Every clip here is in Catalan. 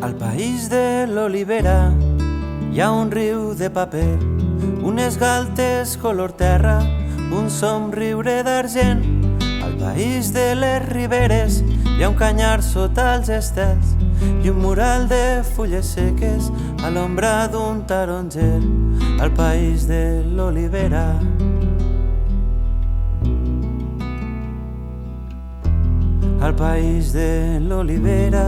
Al país de l'olivera hi ha un riu de paper, unes galtes color terra, un somriure d'argent. Al país de les riberes hi ha un canyar sota els estels i un mural de fulles seques a l'ombra d'un taronger. Al país de l'olivera, al país de l'olivera.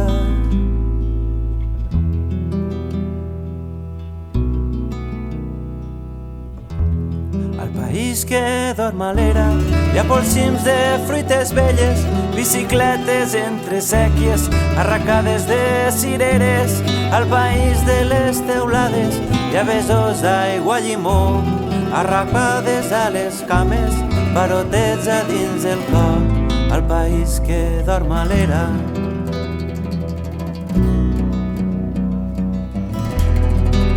Al país que dorm a l'era hi ha polsims de fruites velles, bicicletes entre sèquies, arracades de cireres. Al país de les teulades hi ha besos d'aigua llimó, arracades a les cames, barotets a dins el cor. Al país que dorm a l'era,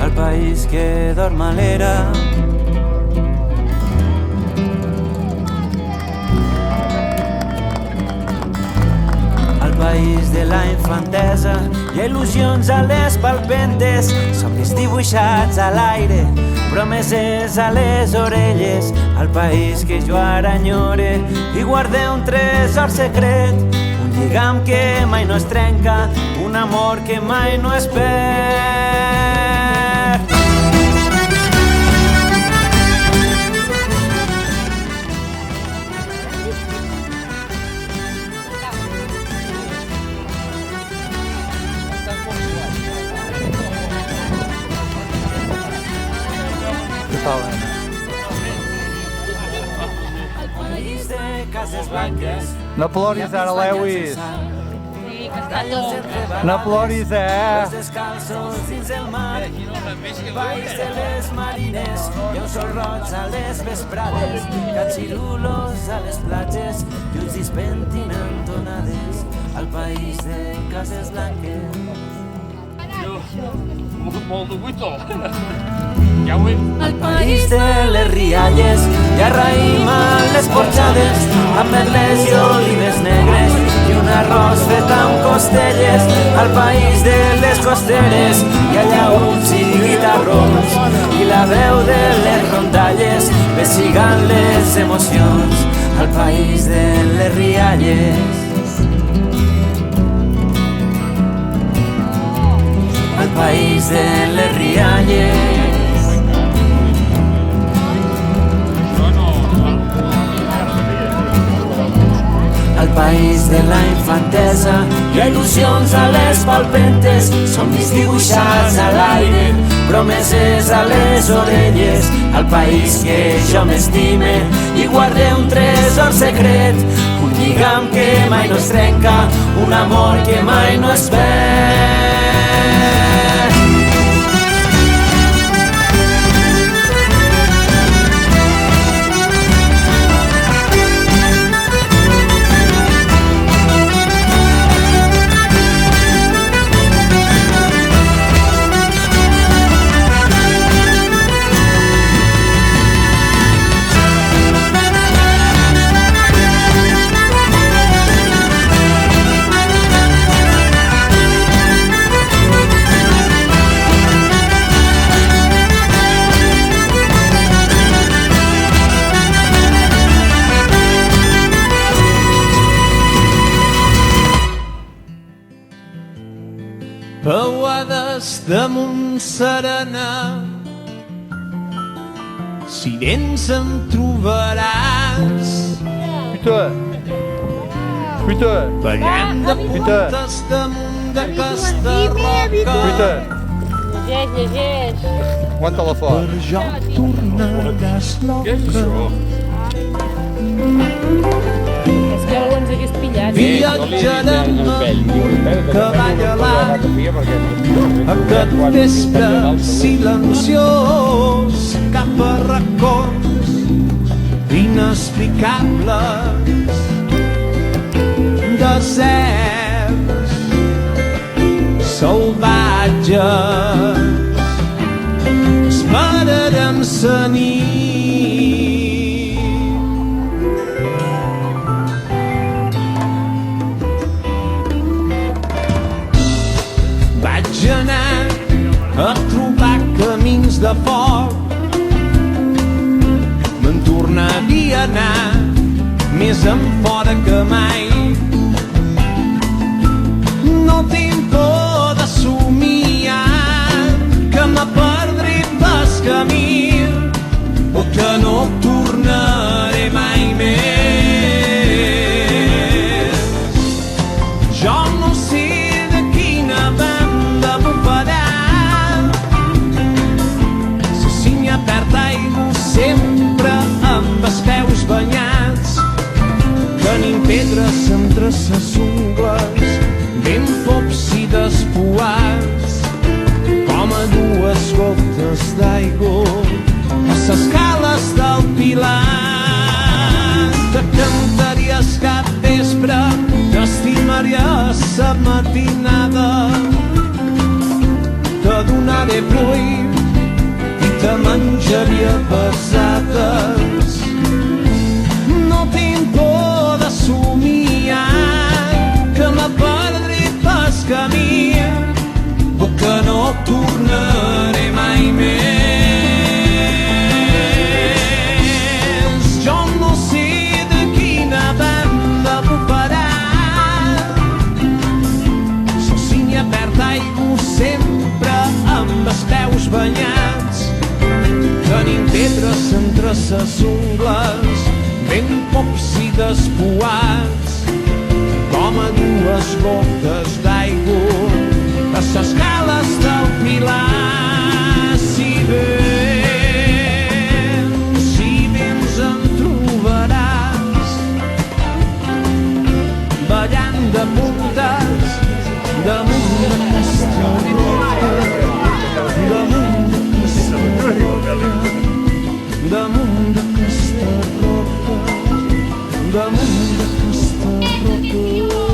al país que dorm a l'era. Al país de la infantesa hi ha il·lusions a les palpentes, somnis dibuixats a l'aire, promeses a les orelles. Al país que jo ara enyore i guarde un tresor secret, un lligam que mai no es trenca, un amor que mai no es perd. No ploris ara, Lewis. No ploris, Los descalços dins el mar, país de les marines, hi ha un sol roig a les vesprades, catxirulos a les platges i uns dispentinant tonades. Al país de cases blanques. molt de buito. Ja ho he... Al país de les rialles hi ha raïm a les porxades amb merlets i olives negres i un arròs fet amb costelles. Al país de les costeres hi ha llaüts i guitarrons i la veu de les rondalles vessigant les emocions. Al país de les rialles, al país de les rialles. Al país de la infantesa hi ha il·lusions a les palpentes, somnis dibuixats a l'aire, promeses a les orelles. Al país que jo m'estime i guarde un tresor secret, un lligam que mai no es trenca, un amor que mai no es perd. Peuades de Montserena, si dents em trobaràs. Putain, Ballant de puntes damunt d'aquesta roca. Llegeix. aguanta la fort. Per jo tornaràs Què és loca. això? És que algú ens hagués pillat. Viatjarem amb un cavall alat aquest vespre silenciós cap a racons inexplicables, deserts salvatges. Esperarem la nit. Vaig anar a trobar camins de foc, me'n tornaria a anar més enfora que mai. No tinc por de somiar que me perdré pel camí o que no tornaré mai més. Jo no sé de quina banda bufarà, la sínia perd aigua sempre amb els peus banyats, tenim pedres entre ses ungles, ben pops i despuats, com a dues gotes d'aigua a ses cales del Pilar. Te cantaries cap vespre, t'estimaries sa matinada, te donaré fruit i te menjaria pesades. No tinc por de somiar que me perdré pel camí o que no tornaré mai més. Jo no sé de quina banda bufarà, la sínia perd aigua sempre amb els peus banyats, tenim pedres entre ses ungles, ben pocs i despuats, com a dues gotes d'aigua a ses cales del Pilar. Si vens em trobaràs ballant de puntes damunt d'aquesta roca, damunt d'aquesta roca, damunt d'aquesta roca, damunt d'aquesta roca.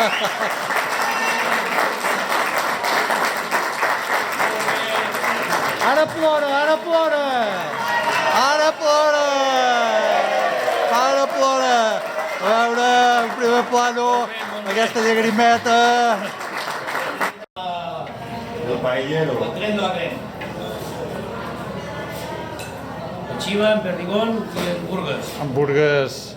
Ara plora, ara plora! Ara plora! Ara plora! A veure, en primer plano, aquesta llagrimeta. El paellero. El tren de la crema. El xiva, en perdigón i en burgues. Hamburgues.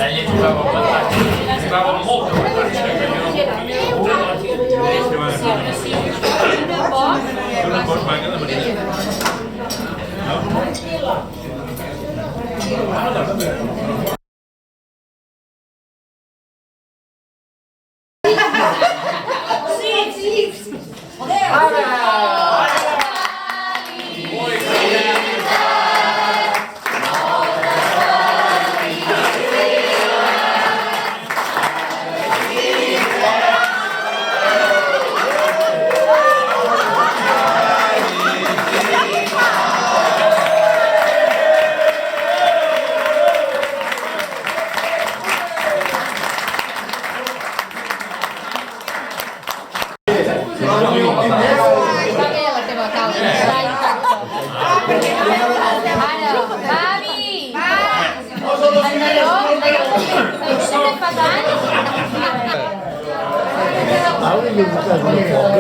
Ella jugava al avantatge, jugava amb molt avantatge. Una cosa maca de marina.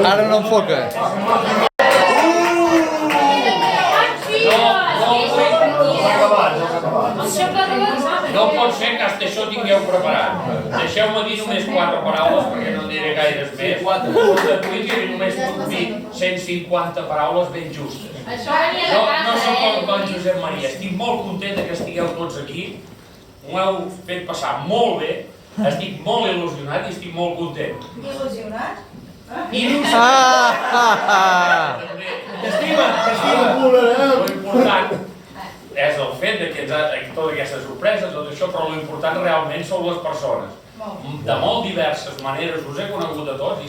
Ara no enfoca. No pot ser que hasta això tingueu preparat. Deixeu-me dir només 4 paraules perquè no en diré gaires més. De Twitter i només puc dir 150 paraules ben justes. No sóc com el Josep Maria. Estic molt content que estigueu tots aquí. M'ho heu fet passar molt bé. Estic molt il·lusionat i estic molt content. Il·lusionat? T'estima, t'estima. L'important és el fet que totes aquestes sorpreses, tot això, però l'important realment són les persones. De molt diverses maneres us he conegut a tots i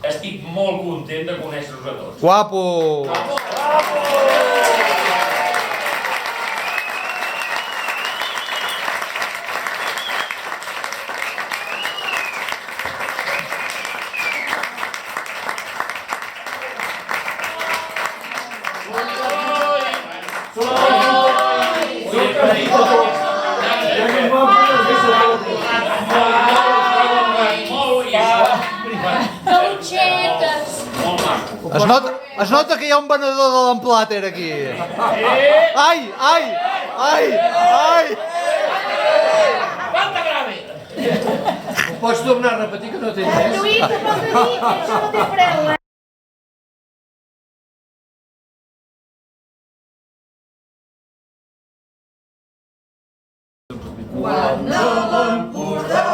estic molt content de conèixer-vos a tots. Guapo! Es nota que hi ha un venedor de l'emplàter aquí. Ai, ai, ai, ai! Quanta grave! Ho pots tornar a repetir que no té res? Lluís, te pots dir que això no té preu, Quan a l'Empordà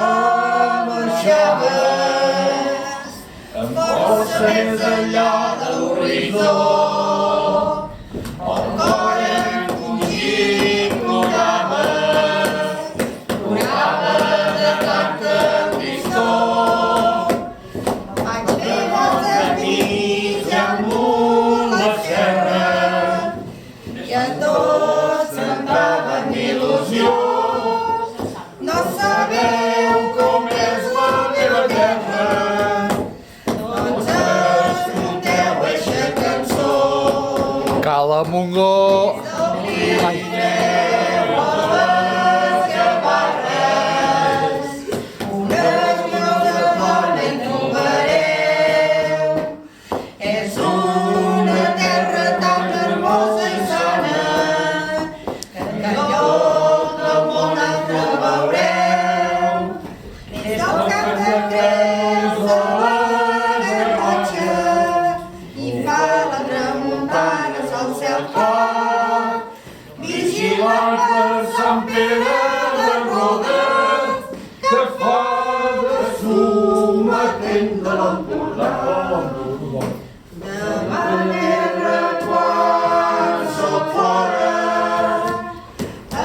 marxava amb força més enllà de l'horitzó, el cor encongit plorava de tanta tristor. Vaig fer molts amics amunt l'esquerra i a tots se'n daven il·lusió. No sabeu com és la meva terra, doncs escolteu eixa cançó. Cala Montgó! Ai. A les Gavarres, unes flors de flor en trobareu. És una terra tan hermosa i sana que enlloc del món altre veureu. Des mena de roda que fa de sometent de l'Empordà. De manera quan soc fora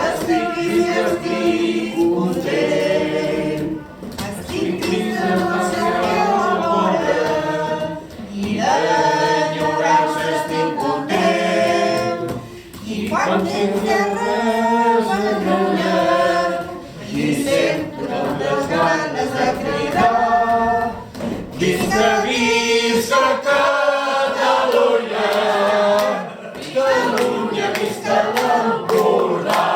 estic content. Estic trist de la seva mora i de l'enyorança estic content. I quan tinc res a llunya i sento les ganes de cridar visca, visca Catalunya, Catalunya, visca l'Empordà.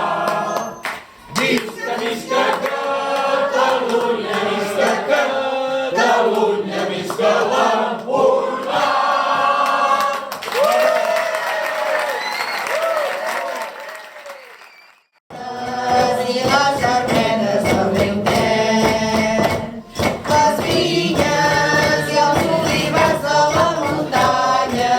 Visca, visca Catalunya, visca Catalunya, visca l'Empordà. I les armenes del meu Ter, les vinyes i els olivars de la muntanya,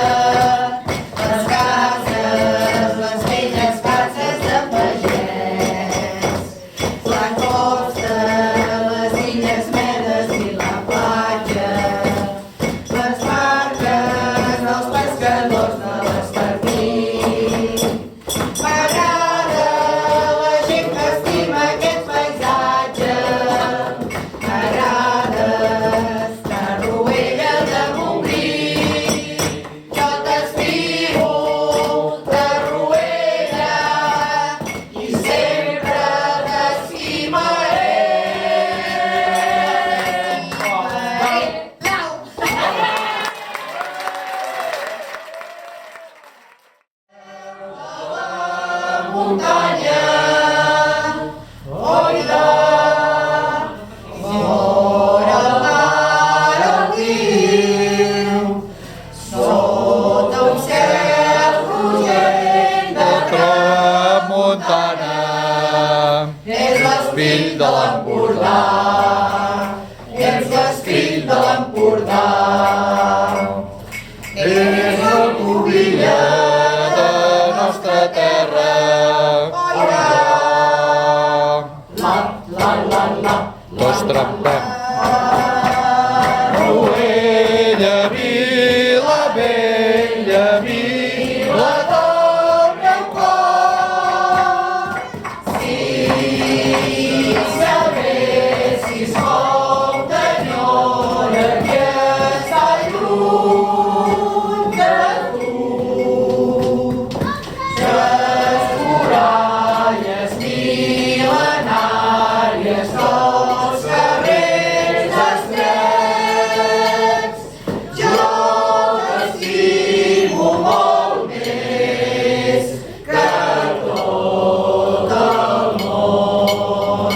les cases, les velles cases de pagès, la costa, les illes Medes i la platja, les barques dels pescadors de l'Estartí. M'agrada la gent que estima aquest paisatge, m'agrada estar rovella de Montgrí. Jo t'estimo de rovella i sempre t'estimaré. Muntanya, oida, fora el mar altiu, sota un cel rogent de Tramuntana, és l'espill de l'Empordà, és l'espill de l'Empordà, és la cubilla de nostra terra. Tots trempem. Ruella, vila vella, vila del meu cor. Si sabessis com t'enyora que està lluny de tu. Les muralles mil·lenàries dels carrers estrets, jo t'estimo molt més que tot el món.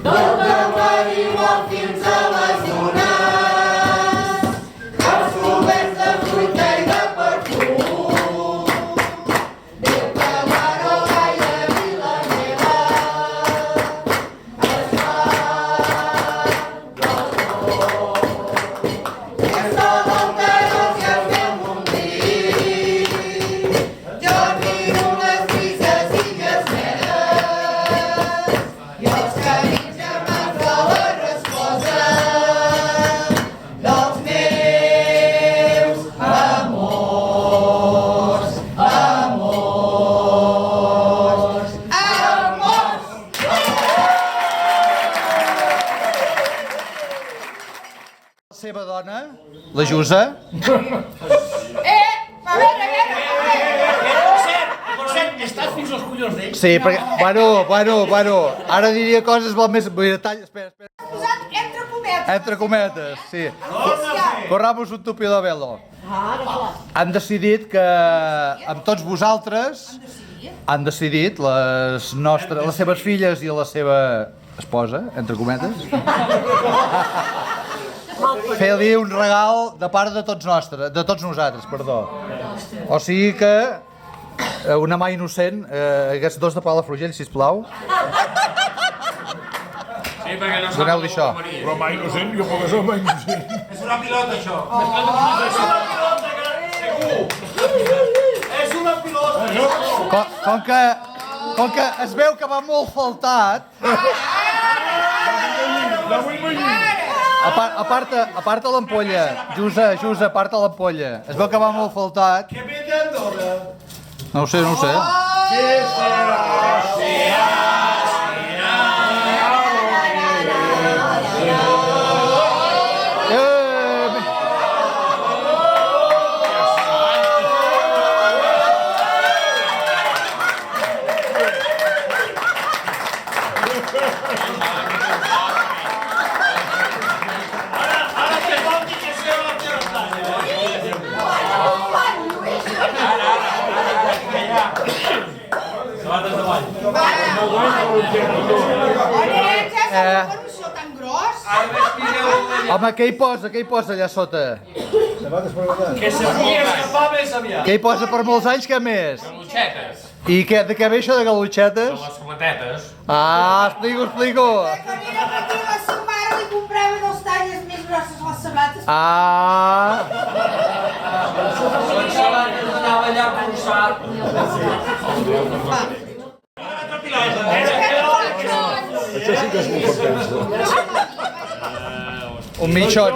Del temari igual fins a les dunes, els coberts de fruita i de perfum, Déu que m'aro gaire vila meva, es fa del món. Està d'alteros i el meu Montgrí, jo miro les grises illes Medes i els carits germans de la resposa dels meus amors, amors, amors. La seva dona, la Jusa, Per cert, estàs fins als collons d'ell? sí, perquè, bueno, ara diria coses molt més... Espera. Posat entre cometes. Entre cometes, sí. Corramos un tupido velo. Han decidit que amb tots vosaltres han decidit les seves filles i la seva esposa, entre cometes, fer-li un regal de part de tots nosaltres, perdó. O sigui que una mà innocent, aquests dos de Palafrugell, sisplau. Sí, perquè no Doneu-li això. Però mai innocent, jo puc ser mai innocent. És una pilota, això. És una pilota. Com que Com que es veu que va molt faltat... Aparta l'ampolla. Jusa, aparta l'ampolla. Es veu que va molt faltat. Què ve d'Andorra? No ho sé. Home, què hi posa allà sota? Que se pugui escapar més aviat. Què hi posa per molts anys, què més? Galutxetes. I de què ve això de galutxetes? De les sometetes. Ah, explico. Que mira perquè la seva mare li comprava dos talles més grosses les sabates. Ah, Les sabates anava allà a forçar. un mitjón.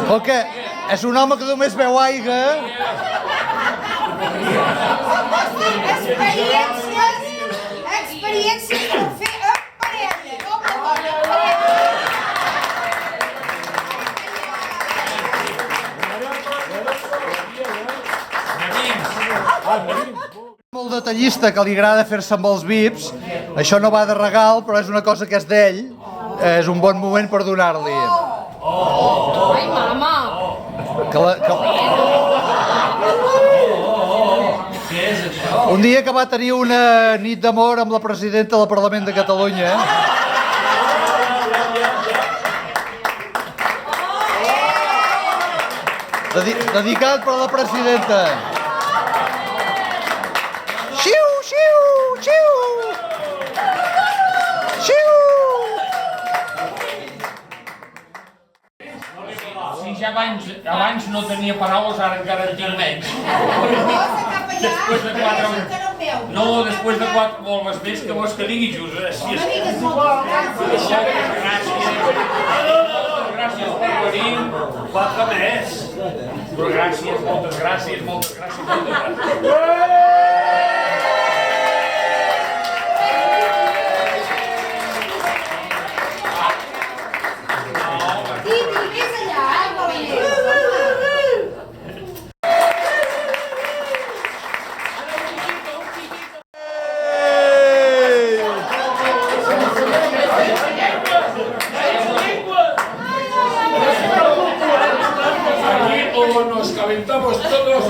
Com que és un home que només veu aigua. Experiències per fer en parella, no per Molt detallista, que li agrada fer-se amb els vips. Això no va de regal, però és una cosa que és d'ell. És un bon moment per donar-li. Ai, mama! Un dia que va tenir una nit d'amor amb la presidenta del Parlament de Catalunya. Dedicat per la presidenta. Xiu, xiu, xiu. Xiu. Si ja abans no tenia paraules, ara encara en tinc menys. Després de 4... No, després de 4 vols més que vols que digui just. Gràcies per venir. 4 més. Però gràcies, moltes gràcies. Nos calentamos todos.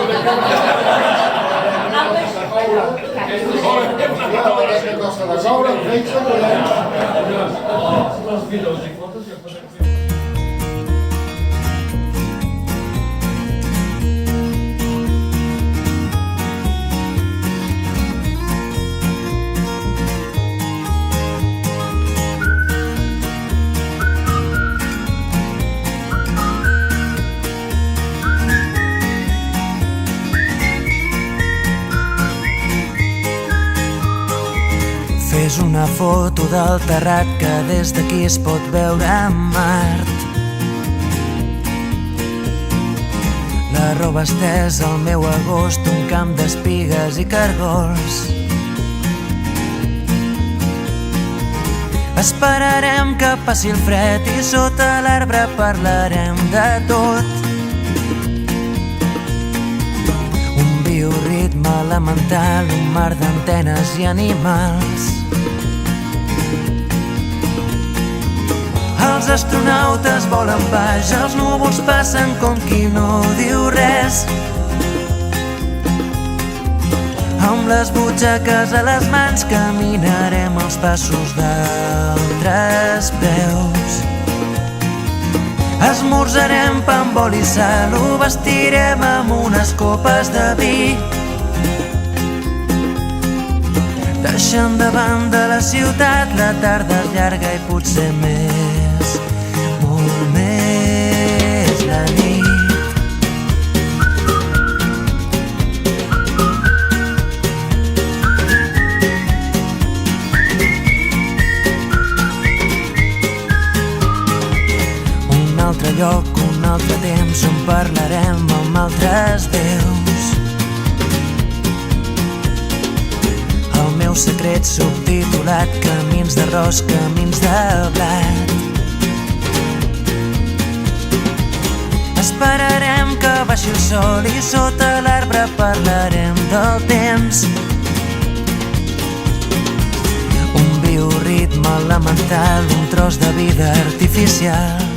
Fes una foto del terrat que des d'aquí es pot veure Mart. La roba estesa al meu agost, un camp d'espigues i cargols. Esperarem que passi el fred i sota l'arbre parlarem de tot. Un bioritme elemental, un mar d'antenes i animals. Els astronautes volen baix, els núvols passen com qui no diu res. Amb les butxaques a les mans caminarem els passos d'altres peus. Esmorzarem pa amb oli i sal, ho vestirem amb unes copes de vi. marxen davant de la ciutat, la tarda és llarga i potser més, molt més la nit. Un altre lloc, un altre temps on parlarem amb altres déus. El meu secret subtitulat, camins d'arròs, camins de blat. Esperarem que baixi el sol i sota l'arbre parlarem del temps. Un bioritme elemental, un tros de vida artificial.